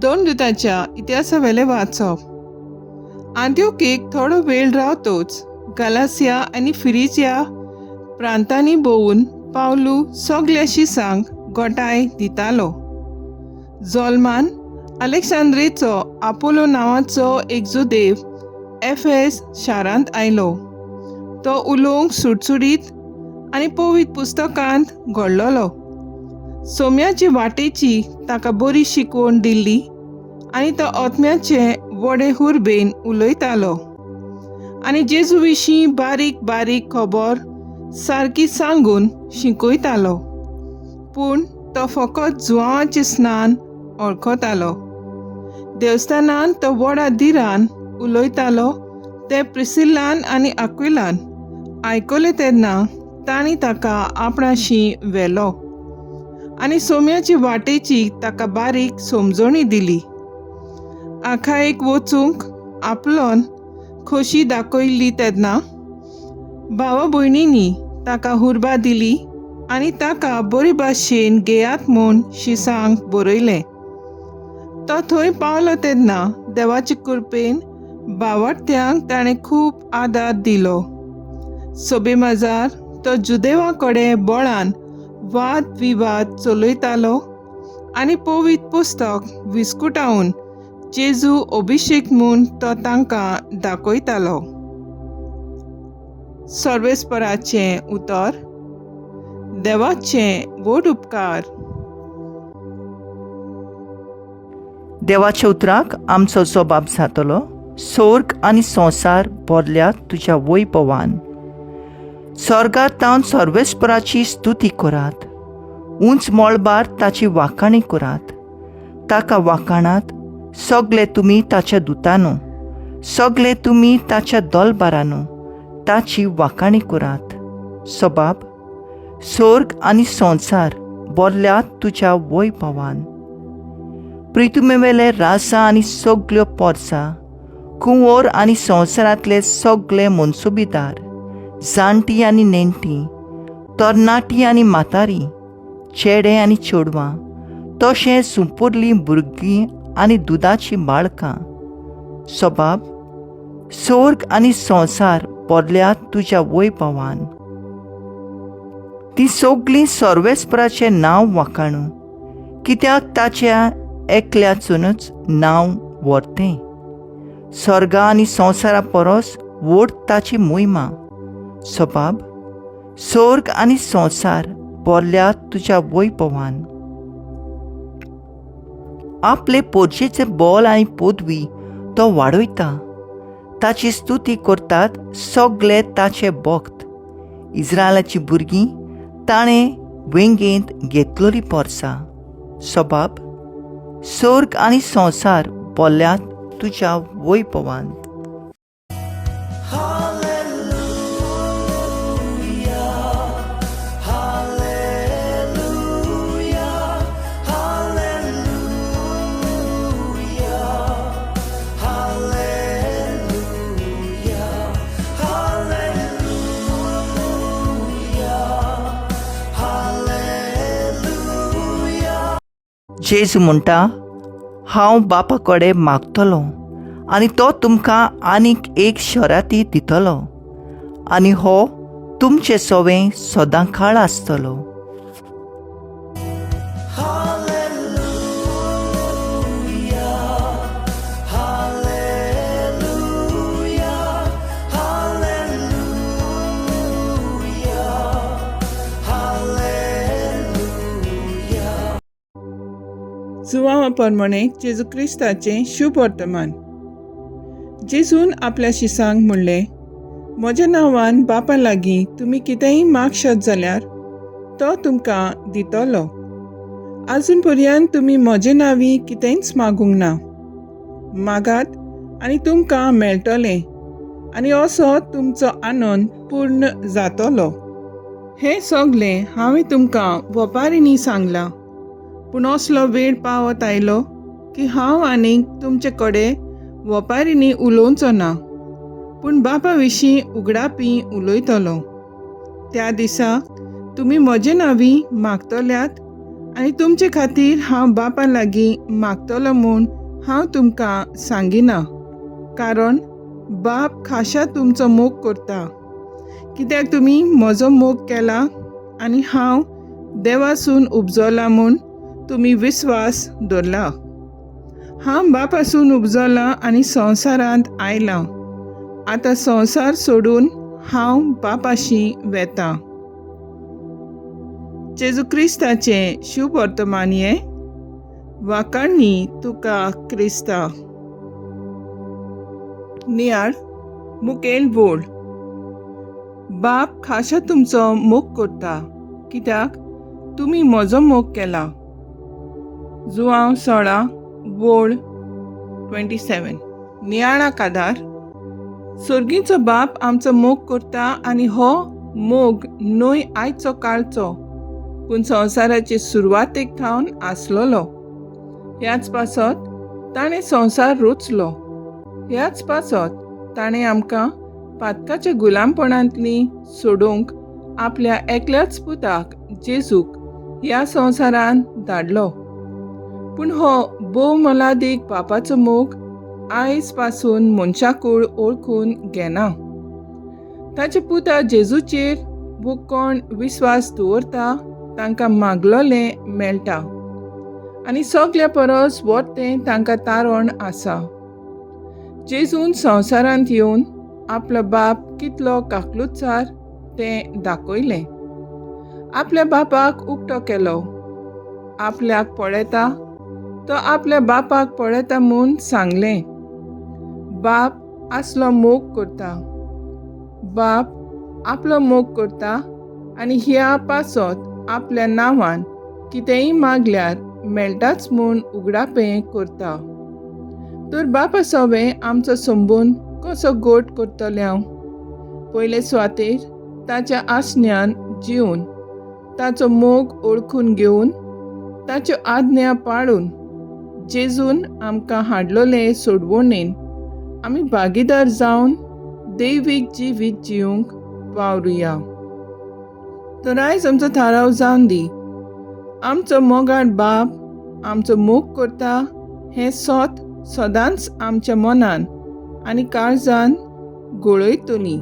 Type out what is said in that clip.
दोन दुतांच्या इतिहासावेले वाचप. आंत्योकेक थोडो वेळ रावतोच गलासिया आनी फिरिजिया प्रांतांनी भोंवून पावलू सगल्या शिसांक गोठाय दितालो. जोल्मान अलेक्सांद्रेचो आपोलो नांवाचो एक जुदेव एफेस शारांत आयलो. तो उलोवंक सुटसुडीत आनी पवित्र पुस्तकांत घडलोलो. सोम्याची वाटेची ताका बरी शिकवण दिल्ली आनी तो आत्म्याचे व्हडे हुर्बेन उलयतालो आनी जेजू विशीं बारीक बारीक खबर सारकी सांगून शिकयतालो. पूण तो फकत जुआंवाचें स्नान वळखतालो. देवस्थानांत तो व्हडा धिरान उलयतालो ते प्रिसिल्लान आनी आक्विलान आयकलें तेन्ना तांणी ताका आपणाशी व्हेलो आनी सोम्याची वाटेची ताका बारीक समजणी दिली. आखायेक वचूंक आपलोन खोशी दाखयली तेन्ना भावा भयणींनी ताका हुर्बा दिली आनी ताका बरे भाशेन घेयात म्हूण शिसांक बरयलें. तो थंय पावलो तेन्ना देवाचे कृपेन भावार्थ्यांक ताणें खूब आदार दिलो. सोबे माजार तो जुदेवां कडेन बळान वाद विवाद चलयतालो आनी पवित्र पुस्तक विस्कुटावून जेजू अभिशेक म्हूण तो तांकां दाखयतालो. सर्वेस्पराचें उतर. देवाचें व्हड उपकार. देवाच्या उतराक आमचो जबाब जातलो. स्वर्ग आनी संवसार भरल्यात तुज्या वैभवान. स्वर्गांत तावन सर्वेस्पराची स्तुती करात. उंच मळबार ताची वाखाणी करात. ताका वाखाणात सगळे तुमी ताच्या दुतांनो. सगळे तुमी ताच्या दलबारांनो ताची वाखाणी करात. सबाब स्वर्ग आनी संवसार भरल्यात तुज्या वैभवान. प्रितुमेवेले राजा आनी सगल्यो पोरसां, कुंवर आनी संवसारांतले सगळे मनसुबेदार, जाणटी आनी नेणटी, तरणाटी आनी म्हातारी, चेडे आनी चेडवां, तशें सुंपुरलीं भुरगीं आनी दुदाची बाळकां. सबाब स्वर्ग आनी संवसार भरल्यात तुज्या वैभवान. ती सगळीं सर्वेस्पराचें नांव वाखाणू, कित्याक ताच्या एकल्याचूनच नांव व्हरतें. स्वर्गा आनी संवसारा परस व्हड ताची मोहिमा. सबाब स्वर्ग आनी संवसार भरल्यात तुज्या वैभवान. आपले पोरचेचे बोल आनी पदवी तो वाडयता. ताची स्तुती करतात सगळे ताचे भक्त. इस्रायलाची भुरगीं ताणें वेंगेंत घेतलोली पोरसां. सबाब स्वर्ग आनी संवसार भरल्यात तुज्या वैभवान. जेजू म्हणटा, हांव बापा कडेन मागतलों आनी तो तुमकां आनीक एक शराती दितलो आनी हो तुमचे सवें सदांकाळ आसतलो. जुवांवा प्रमाणे जेजू क्रिस्ताचें शुभ वर्तमान. जेजून आपल्या शिसांक म्हणलें, म्हज्या नांवान बापा लागीं तुमी कितेंय मागशात जाल्यार तो तुमकां दितलो. आजून पर्यंत तुमी म्हजे नांवी कितेंच मागूंक ना. मागात आनी तुमकां मेळटलें आनी असो तुमचो आनंद पूर्ण जातलो. हें सगळें हांवें तुमकां वपारींनी सांगलां. पूण असलो वेळ पावत आयलो की हांव आनीक तुमचे कडेन वपारींनी उलोवचो ना, पूण बापा विशीं उगडापी उलयतलो. त्या दिसा तुमी म्हजे नांवी मागतल्यात आनी तुमचे खातीर हांव बापा लागीं मागतलो म्हूण हांव तुमकां सांगिना, कारण बाप खाशा तुमचो मोग करता, कित्याक तुमी म्हजो मोग केला आनी हांव देवासून उपजला म्हूण तुमी विस्वास दवरला. हांव बापासून उपजला आनी संवसारांत आयलां. आतां संवसार सोडून हांव बापाशी वेतां. जेजू क्रिस्ताचें शुभ वर्तमान हें. वाखाणणी तुका क्रिस्ता. नियाळ मुखेल बोल. बाप खाशा तुमचो मोग करता, कित्याक तुमी म्हजो मोग केला. जुआंव 16 बोळ 27. नियाळा कादार. सर्गीचो बाप आमचो मोग करता आनी हो मोग न्हय आयचो काळचो, पूण संवसाराचे सुरवातेक थावन आसलोलो. ह्याच पासत ताणें संवसार रचलो. ह्याच पासत ताणें आमकां पातकाच्या गुलामपणांतली सोडूंक आपल्या एकल्याच पुताक जेजूक ह्या संवसारांत धाडलो. पूण हो भोव मोलादीक बापाचो मोग आयज पासून मनशाकूळ ओळखून घेना. ताचे पुता जेजूचेर कोण विस्वास दवरता तांकां मागलोलें मेळटा आनी सगल्या परस व्हडतें तांकां तारण आसा. जेजून संवसारांत येवन आपलो बाप कितलो काकलुचार तें दाखयलें. आपल्या बापाक उक्तो केलो. आपल्याक पळयता तो आपल्या बापाक पळयता म्हूण सांगलें. बाप आसलो मोग करता. बाप आपलो मोग करता आनी ह्या पासत आपल्या नांवान कितेंय मागल्यार मेळटाच म्हूण उगडापें करता. तर बापा सवें आमचो संबंद कसो गोट करतलें हांव? पयले सुवातेर ताच्या आसण्यान जिवन, ताचो मोग ओळखून घेवन, ताच्यो आज्ञा पाळून, जेजून आमकां हाडलोले सोडवणेन आमी भागीदार जावन दैवीक जिवीत जिवंक वावरुया. तर आयज आमचो थाराव जावन दी. आमचो मोगाळ बाप आमचो मोग करता हें सदांच आमच्या मनान आनी काळजान घोळयतली.